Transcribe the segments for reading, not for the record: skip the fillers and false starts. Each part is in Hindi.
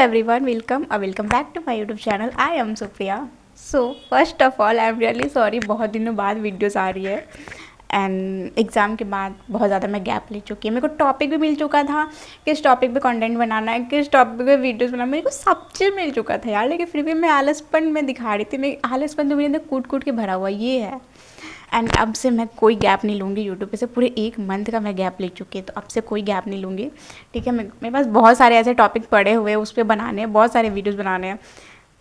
everyone, welcome back to my YouTube channel. I am Supriya. So first of all, I am really sorry, बहुत दिनों बाद वीडियोस आ रही है एंड एग्ज़ाम के बाद बहुत ज़्यादा मैं गैप ले चुकी है। मेरे को टॉपिक भी मिल चुका था, किस टॉपिक पे कंटेंट बनाना है, किस टॉपिक पे वीडियोस बनाना, मेरे को सब चीज़ मिल चुका था यार, लेकिन फिर भी मैं आलसपन में दिखा रही थी। मैं आलसपन तो मेरे अंदर कूट कूट के भरा हुआ ये है। एंड अब से मैं कोई गैप नहीं लूँगी यूट्यूब पे से, पूरे 1 मंथ का मैं गैप ले चुकी है, तो अब से कोई गैप नहीं लूँगी। ठीक है, मेरे पास बहुत सारे ऐसे टॉपिक पड़े हुए हैं, उस पर बनाने हैं, बहुत सारे वीडियोस बनाने हैं,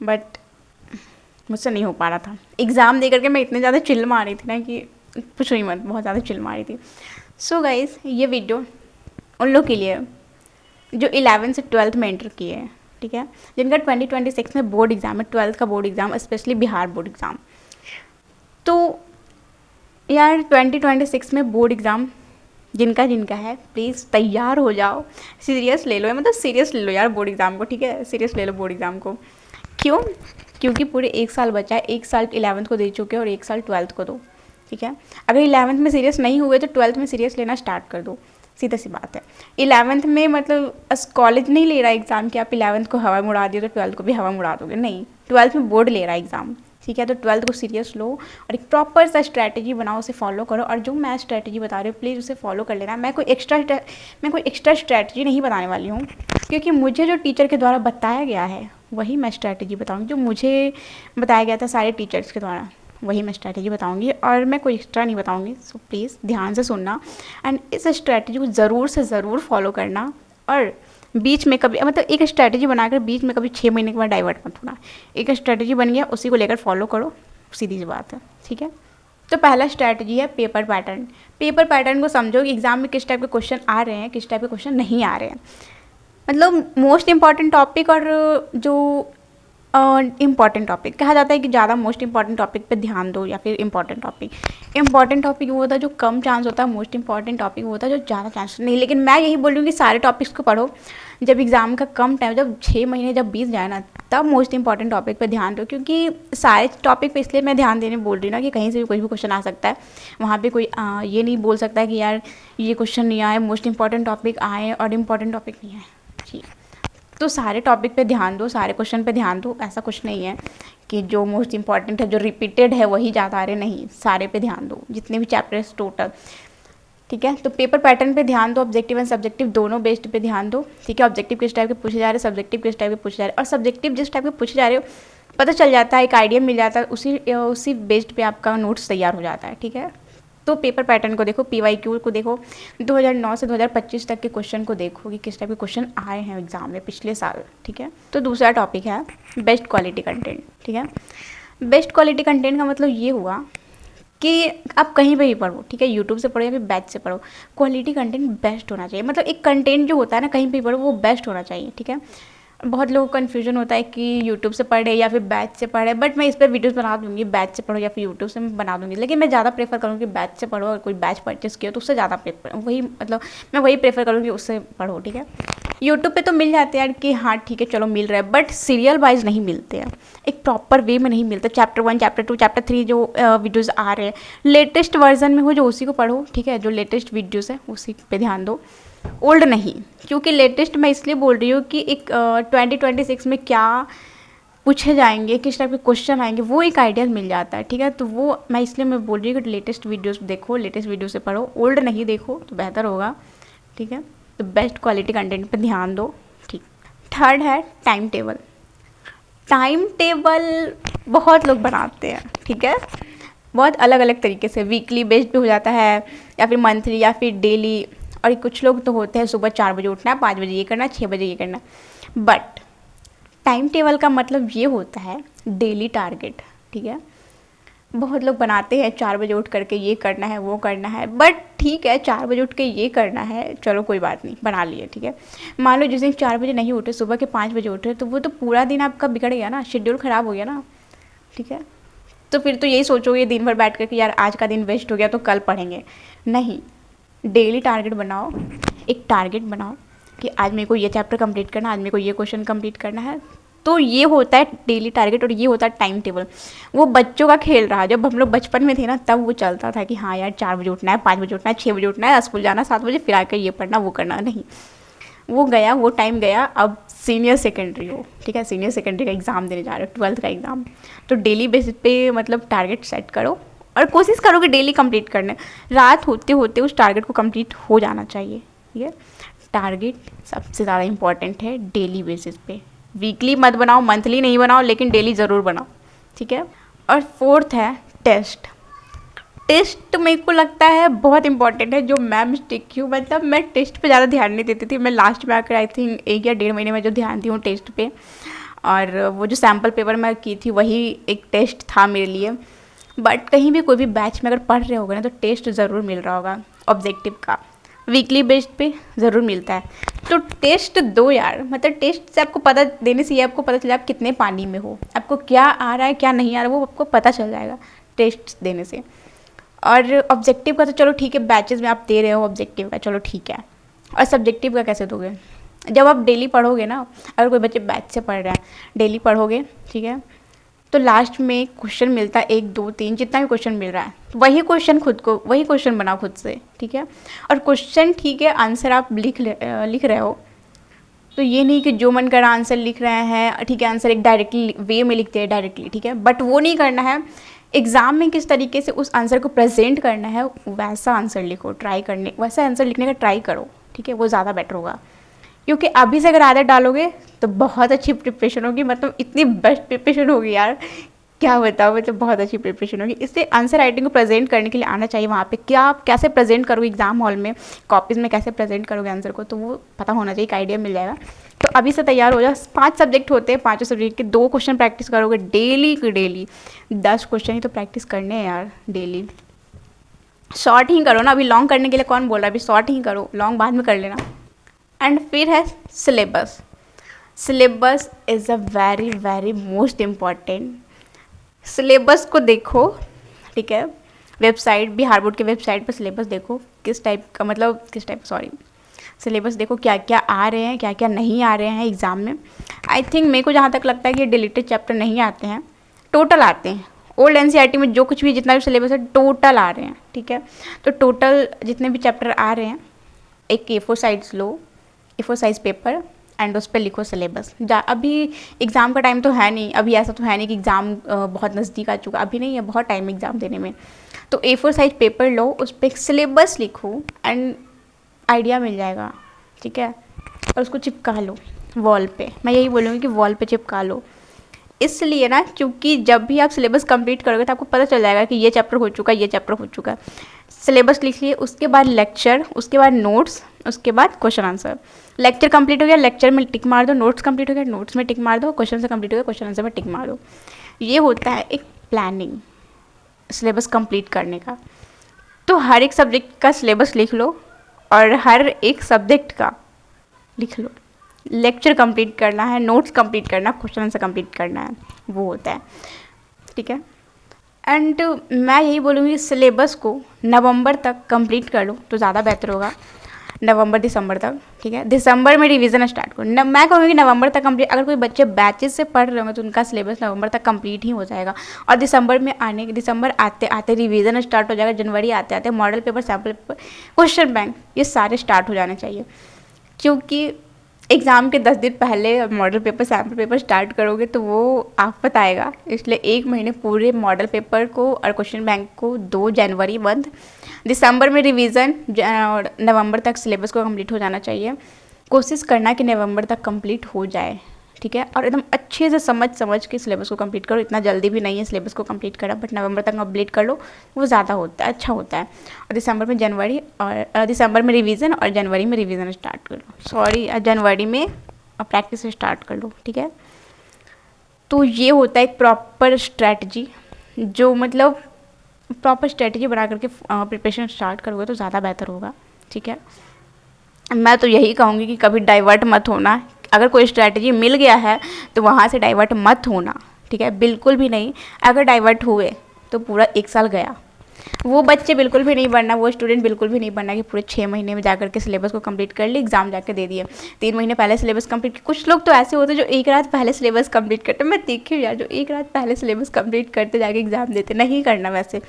बट मुझसे नहीं हो पा रहा था। एग्ज़ाम दे करके मैं इतने ज़्यादा चिल मार रही थी ना कि पूछो ही मत, बहुत ज़्यादा चिल मार रही थी। सो गाइज़, ये वीडियो उन लोग के लिए जो 11 से 12th में एंटर किए हैं, ठीक है, जिनका 2026 में बोर्ड एग्ज़ाम है, 12th का board exam, specially Bihar board exam. तो यार 2026 में बोर्ड एग्ज़ाम जिनका जिनका है, प्लीज़ तैयार हो जाओ, सीरियस ले लो, मतलब सीरियस ले लो यार बोर्ड एग्ज़ाम को, ठीक है, सीरियस ले लो बोर्ड एग्ज़ाम को। क्यों? क्योंकि पूरे 1 साल बचा है, 1 साल 11th को दे चुके हो और 1 साल 12th को दो, ठीक है। अगर 11th में सीरियस नहीं हुए तो 12th में सीरियस लेना स्टार्ट कर दो, सीधा सी बात है। 11th में मतलब कॉलेज नहीं ले रहा एग्ज़ाम कि आप 11th को हवा में उड़ा दिए तो 12th को भी हवा में उड़ा दोगे, नहीं, 12th में बोर्ड ले रहा है एग्ज़ाम, ठीक है। तो 12th को सीरियस लो और एक प्रॉपर सा स्ट्रैटेजी बनाओ, उसे फॉलो करो। और जो मैं स्ट्रैटेजी बता रही हूँ प्लीज़ उसे फॉलो कर लेना। मैं कोई एक्स्ट्रा स्ट्रैटेजी नहीं बताने वाली हूँ, क्योंकि मुझे जो टीचर के द्वारा बताया गया है वही मैं स्ट्रैटेजी बताऊँगी। जो मुझे बताया गया था सारे टीचर्स के द्वारा वही मैं स्ट्रैटेजी बताऊँगी, और मैं कोई एक्स्ट्रा नहीं बताऊँगी। सो प्लीज़ ध्यान से सुनना एंड इस स्ट्रैटेजी को ज़रूर से ज़रूर फॉलो करना। और बीच में कभी मतलब एक स्ट्रैटेजी बनाकर बीच में कभी 6 महीने के बाद डाइवर्ट मत होना। एक स्ट्रैटेजी बन गया, उसी को लेकर फॉलो करो, सीधी सी बात है, ठीक है। तो पहला स्ट्रैटेजी है पेपर पैटर्न। पेपर पैटर्न को समझो कि एग्ज़ाम में किस टाइप के क्वेश्चन आ रहे हैं, किस टाइप के क्वेश्चन नहीं आ रहे हैं। मतलब मोस्ट इम्पॉर्टेंट टॉपिक और जो इम्पॉर्टेंट टॉपिक कहा जाता है कि ज़्यादा मोस्ट इम्पॉर्टेंट टॉपिक पे ध्यान दो, या फिर इम्पॉर्टेंट टॉपिक वो होता है जो कम चांस होता है, मोस्ट इम्पॉर्टेंट टॉपिक वो होता है जो ज़्यादा चांस नहीं। लेकिन मैं यही बोल रही हूँ कि सारे टॉपिक्स को पढ़ो। जब एग्ज़ाम का कम टाइम, जब 6 महीने जब बीत जाए ना, तब मोस्ट इंपॉर्टेंट टॉपिक पे ध्यान दो। क्योंकि सारे टॉपिक पे इसलिए मैं ध्यान देने बोल रही हूँ ना कि कहीं से भी कोई भी क्वेश्चन आ सकता है। वहाँ पे कोई ये नहीं बोल सकता है कि यार ये क्वेश्चन नहीं आए, मोस्ट इंपॉर्टेंट टॉपिक आए और इम्पॉर्टेंट टॉपिक नहीं आए, जी। तो सारे टॉपिक पे ध्यान दो, सारे क्वेश्चन पे ध्यान दो। ऐसा कुछ नहीं है कि जो मोस्ट इंपॉर्टेंट है, जो रिपीटेड है वही ज़्यादा आ रहे, नहीं, सारे पे ध्यान दो, जितने भी चैप्टर्स टोटल, ठीक है। तो पेपर पैटर्न पे ध्यान दो, ऑब्जेक्टिव एंड सब्जेक्टिव दोनों बेस्ड पे ध्यान दो, ठीक है। ऑब्जेक्टिव किस टाइप के पूछे जा रहे हैं, सब्जेक्टिव किस टाइप के पूछे जा रहे हैं, और सब्जेक्टिव जिस टाइप के पूछे जा रहे हो पता चल जाता है, एक आइडिया मिल जाता है, उसी बेस्ड पे आपका नोट्स तैयार हो जाता है, ठीक है। तो पेपर पैटर्न को देखो, PYQ को देखो, 2009 से 2025 तक के क्वेश्चन को देखो कि किस टाइप के क्वेश्चन आए हैं एग्जाम में पिछले साल, ठीक है। तो दूसरा टॉपिक है बेस्ट क्वालिटी कंटेंट, ठीक है। बेस्ट क्वालिटी कंटेंट का मतलब ये हुआ कि आप कहीं पे भी पढ़ो, ठीक है, यूट्यूब से पढ़ो या फिर बैच से पढ़ो, क्वालिटी कंटेंट बेस्ट होना चाहिए। मतलब एक कंटेंट जो होता है ना, कहीं पे भी पढ़ो वो बेस्ट होना चाहिए, ठीक है। बहुत लोगों को कन्फ्यूजन होता है कि यूट्यूब से पढ़े या फिर बैच से पढ़े, बट मैं इस पर वीडियोस बना दूंगी, बैच से पढ़ो या फिर यूट्यूब से मैं बना दूंगी। लेकिन मैं ज़्यादा प्रेफर करूँगी बैच से पढ़ो। और कोई बैच परचेस किया तो उससे ज़्यादा प्रेफर मैं वही प्रेफर करूँगी, उससे पढ़ो, ठीक है। यूट्यूब पे तो मिल जाते हैं यार कि हाँ ठीक है चलो मिल रहा है, बट सीरियल वाइज नहीं मिलते हैं, एक प्रॉपर वे में नहीं मिलते। चैप्टर 1, चैप्टर 2, चैप्टर 3 जो वीडियोज़ आ रहे हैं लेटेस्ट वर्जन में हो, जो उसी को पढ़ो, ठीक है। जो लेटेस्ट वीडियोज़ है उसी पे ध्यान दो, ओल्ड नहीं। क्योंकि लेटेस्ट मैं इसलिए बोल रही हूँ कि एक 2026 में क्या पूछे जाएंगे, किस टाइप के क्वेश्चन आएंगे, वो एक आइडिया मिल जाता है, ठीक है। तो वो मैं बोल रही हूँ कि लेटेस्ट वीडियोस देखो, लेटेस्ट वीडियो से पढ़ो, ओल्ड नहीं देखो तो बेहतर होगा, ठीक है। तो बेस्ट क्वालिटी कंटेंट पे ध्यान दो, ठीक। थर्ड है टाइम टेबल। टाइम टेबल बहुत लोग बनाते हैं, ठीक है, बहुत अलग अलग तरीके से, वीकली बेस्ड भी हो जाता है या फिर मंथली या फिर डेली। और कुछ लोग तो होते हैं सुबह 4 बजे उठना है, 5 बजे ये करना है, 6 बजे ये करना है। बट टाइम टेबल का मतलब ये होता है डेली टारगेट, ठीक है। बहुत लोग बनाते हैं 4 बजे उठ करके ये करना है, वो करना है, बट ठीक है 4 बजे उठ के ये करना है, चलो कोई बात नहीं, बना लिए, ठीक है। मान लो जिस दिन 4 बजे नहीं उठे, सुबह के 5 बजे उठे, तो वो तो पूरा दिन आपका बिगड़ गया ना, शेड्यूल ख़राब हो गया ना, ठीक है। तो फिर तो यही सोचोगे दिन भर बैठ करके यार आज का दिन वेस्ट हो गया तो कल पढ़ेंगे, नहीं। डेली टारगेट बनाओ, एक टारगेट बनाओ कि आज मेरे को ये चैप्टर कंप्लीट करना है, आज मेरे को ये क्वेश्चन कंप्लीट करना है। तो ये होता है डेली टारगेट और ये होता है टाइम टेबल। वो बच्चों का खेल रहा, जब हम लोग बचपन में थे ना तब वो चलता था कि हाँ यार 4 बजे उठना है, 5 बजे उठना है, 6 बजे उठना है, स्कूल जाना 7 बजे, फिर आकर ये पढ़ना वो करना, नहीं, वो गया, वो टाइम गया। अब सीनियर सेकेंडरी हो, ठीक है, सीनियर सेकेंडरी का एग्ज़ाम देने जा रहे हो, 12th का एग्ज़ाम, तो डेली बेसिस पे मतलब टारगेट सेट करो और कोशिश करो कि डेली कंप्लीट करने, रात होते होते उस टारगेट को कंप्लीट हो जाना चाहिए, ठीक है। टारगेट सबसे ज़्यादा इंपॉर्टेंट है डेली बेसिस पे, वीकली मत बनाओ, मंथली नहीं बनाओ, लेकिन डेली ज़रूर बनाओ, ठीक है। और फोर्थ है टेस्ट। टेस्ट मेरे को लगता है बहुत इंपॉर्टेंट है, जो मैं मिस्टेक की हूँ, मतलब मैं टेस्ट पे ज़्यादा ध्यान नहीं देती थी, मैं लास्ट में आकर आई थिंक 1 या 1.5 महीने में जो ध्यान दी हूँ टेस्ट पे, और वो जो सैम्पल पेपर मैं की थी वही एक टेस्ट था मेरे लिए। बट कहीं भी कोई भी बैच में अगर पढ़ रहे होगे ना तो टेस्ट ज़रूर मिल रहा होगा ऑब्जेक्टिव का, वीकली बेस्ड पे ज़रूर मिलता है, तो टेस्ट दो यार, मतलब टेस्ट से आपको पता देने से ये आपको पता चला आप कितने पानी में हो, आपको क्या आ रहा है क्या नहीं आ रहा है वो आपको पता चल जाएगा टेस्ट देने से। और ऑब्जेक्टिव का तो चलो ठीक है, बैचेस में आप दे रहे हो ऑब्जेक्टिव का, चलो ठीक है, और सब्जेक्टिव का कैसे दोगे? जब आप डेली पढ़ोगे ना, अगर कोई बच्चे बैच से पढ़ रहे हैं, डेली पढ़ोगे, ठीक है, तो लास्ट में क्वेश्चन मिलता है 1 2 3 जितना भी क्वेश्चन मिल रहा है, वही क्वेश्चन वही क्वेश्चन बनाओ खुद से, ठीक है। और क्वेश्चन ठीक है, आंसर आप लिख रहे हो, तो ये नहीं कि जो मन करा आंसर लिख रहे हैं, ठीक है, आंसर एक डायरेक्टली वे में लिखते हैं डायरेक्टली, ठीक है, बट वो नहीं करना है। एग्ज़ाम में किस तरीके से उस आंसर को प्रेजेंट करना है वैसा आंसर लिखो, वैसा आंसर लिखने का ट्राई करो, ठीक है, वो ज़्यादा बेटर होगा। क्योंकि अभी से अगर आदत डालोगे तो बहुत अच्छी प्रिपरेशन होगी, मतलब इतनी बेस्ट प्रिपरेशन होगी यार, क्या बताओ, मतलब बहुत अच्छी प्रिपरेशन होगी। इससे आंसर राइटिंग को प्रेजेंट करने के लिए आना चाहिए वहाँ पे, क्या आप कैसे प्रेजेंट करोगे एग्जाम हॉल में, कॉपीज़ में कैसे प्रेजेंट करोगे आंसर को, तो वो पता होना चाहिए, एक आइडिया मिल जाएगा। तो अभी से तैयार हो जाओ। 5 सब्जेक्ट होते हैं, 5 सब्जेक्ट के 2 क्वेश्चन प्रैक्टिस करोगे डेली की डेली, 10 क्वेश्चन ही तो प्रैक्टिस करने हैं यार डेली। शॉर्ट ही करो ना, अभी लॉन्ग करने के लिए कौन बोल रहा है, अभी शॉर्ट ही करो, लॉन्ग बाद में कर लेना। एंड फिर है syllabus. Syllabus is a very very most important. Syllabus को देखो, ठीक है, वेबसाइट, बिहार बोर्ड के वेबसाइट पर सिलेबस देखो किस टाइप का, मतलब सिलेबस देखो क्या क्या आ रहे हैं, क्या क्या नहीं आ रहे हैं एग्ज़ाम में। आई थिंक मेरे को जहाँ तक लगता है कि डिलीटेड चैप्टर नहीं आते हैं, टोटल आते हैं। ओल्ड एनसीईआरटी में जो कुछ भी जितना भी सिलेबस है टोटल आ रहे हैं, ठीक है। तो टोटल जितने भी चैप्टर आ रहे हैं, एक A4 size low, A4 size paper, and उस पर लिखो सिलेबस। अभी एग्ज़ाम का टाइम तो है नहीं, अभी ऐसा तो है नहीं कि एग्ज़ाम बहुत नज़दीक आ चुका, अभी नहीं है, बहुत टाइम एग्ज़ाम देने में। तो A4 साइज़ पेपर लो, उस पर एक सिलेबस लिखो एंड आइडिया मिल जाएगा, ठीक है। और उसको चिपका लो वॉल पे, मैं यही बोलूँगी कि वॉल पे चिपका लो, इसलिए ना क्योंकि जब भी आप सिलेबस कंप्लीट करोगे तो आपको पता चल जाएगा कि ये चैप्टर हो चुका है, ये चैप्टर हो चुका है। सिलेबस लिख लिए, उसके बाद लेक्चर, उसके बाद नोट्स, उसके बाद क्वेश्चन आंसर। लेक्चर कंप्लीट हो गया, लेक्चर में टिक मार दो, नोट्स कंप्लीट हो गया, नोट्स में टिक मार दो, क्वेश्चन से कंप्लीट हो गया, क्वेश्चन आंसर में टिक मार दो। ये होता है एक प्लानिंग सिलेबस कंप्लीट करने का। तो हर एक सब्जेक्ट का सिलेबस लिख लो और हर एक सब्जेक्ट का लिख लो, लेक्चर कंप्लीट करना है, नोट्स कंप्लीट करना, क्वेश्चन आंसर कंप्लीट करना है, वो होता है, ठीक है। एंड मैं यही बोलूँगी सिलेबस को नवंबर तक कंप्लीट कर लो तो ज़्यादा बेहतर होगा, नवंबर दिसंबर तक, ठीक है। दिसंबर में रिवीजन स्टार्ट करो, मैं कहूँगी नवंबर तक कंप्लीट। अगर कोई बच्चे बैचेस से पढ़ रहे होंगे तो उनका सिलेबस नवंबर तक कंप्लीट ही हो जाएगा, और दिसंबर आते आते रिवीजन स्टार्ट हो जाएगा, जनवरी आते आते model paper, sample paper, question bank, ये सारे स्टार्ट हो जाने चाहिए। क्योंकि एग्ज़ाम के 10 दिन पहले model paper, sample paper start करोगे तो वो आफत आएगा, इसलिए 1 महीने पूरे मॉडल पेपर को और क्वेश्चन बैंक को 2 जनवरी बंद, दिसंबर में रिवीजन, और नवंबर तक सिलेबस को कंप्लीट हो जाना चाहिए। कोशिश करना कि नवंबर तक कंप्लीट हो जाए, ठीक है, और एकदम अच्छे से समझ के सिलेबस को कंप्लीट करो। इतना जल्दी भी नहीं है सिलेबस को कंप्लीट करना, बट नवंबर तक कंप्लीट कर लो, वो ज़्यादा होता है, अच्छा होता है। और दिसंबर में रिवीजन और जनवरी में रिवीजन स्टार्ट कर लो, जनवरी में प्रैक्टिस स्टार्ट कर लो, ठीक है। तो ये होता है एक प्रॉपर स्ट्रैटेजी, जो मतलब प्रॉपर स्ट्रैटेजी बना करके प्रिपरेशन स्टार्ट करोगे तो ज़्यादा बेहतर होगा, ठीक है। मैं तो यही कहूँगी कि कभी डाइवर्ट मत होना, अगर कोई स्ट्रैटेजी मिल गया है तो वहाँ से डाइवर्ट मत होना, ठीक है, बिल्कुल भी नहीं। अगर डाइवर्ट हुए तो पूरा 1 साल गया, वो बच्चे बिल्कुल भी नहीं बनना, वो स्टूडेंट बिल्कुल भी नहीं बनना कि पूरे 6 महीने में जाकर के सिलेबस को कंप्लीट कर ली, एग्जाम जाके दे दिए। 3 महीने पहले सिलेबस कंप्लीट, कुछ लोग तो ऐसे होते हैं जो एक रात पहले सिलेबस कंप्लीट करते हैं। मैं देखी हूँ यार, जो एक रात पहले सिलेबस कंप्लीट करते जाके एग्जाम देते। नहीं करना वैसे,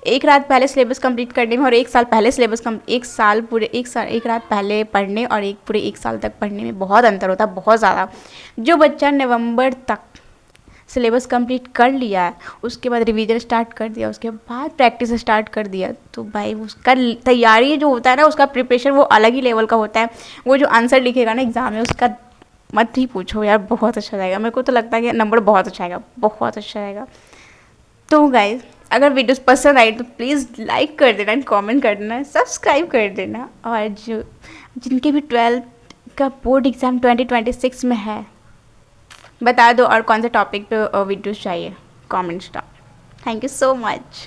एक रात पहले सिलेबस कंप्लीट करने में और एक साल पहले सिलेबस एक साल पूरे एक रात पहले पढ़ने और एक पूरे एक साल तक पढ़ने में बहुत अंतर होता है, बहुत ज़्यादा। जो बच्चा नवंबर तक सिलेबस कंप्लीट कर लिया है, उसके बाद रिवीजन स्टार्ट कर दिया, उसके बाद प्रैक्टिस स्टार्ट कर दिया, तो भाई उसका तैयारी जो होता है ना, उसका प्रिपरेशन वो अलग ही लेवल का होता है। वो जो आंसर लिखेगा ना एग्ज़ाम में, उसका मत ही पूछो यार, बहुत अच्छा जाएगा। मेरे को तो लगता है कि नंबर बहुत अच्छा आएगा, बहुत अच्छा आएगा। तो गाइज, अगर वीडियोस पसंद आई तो प्लीज़ लाइक कर देना, कमेंट कर देना, सब्सक्राइब कर देना। और जो जिनके भी 12th का बोर्ड एग्ज़ाम 2026 में है, बता दो और कौन से टॉपिक पे वीडियोस चाहिए, कमेंट्स डाल। Thank you so much.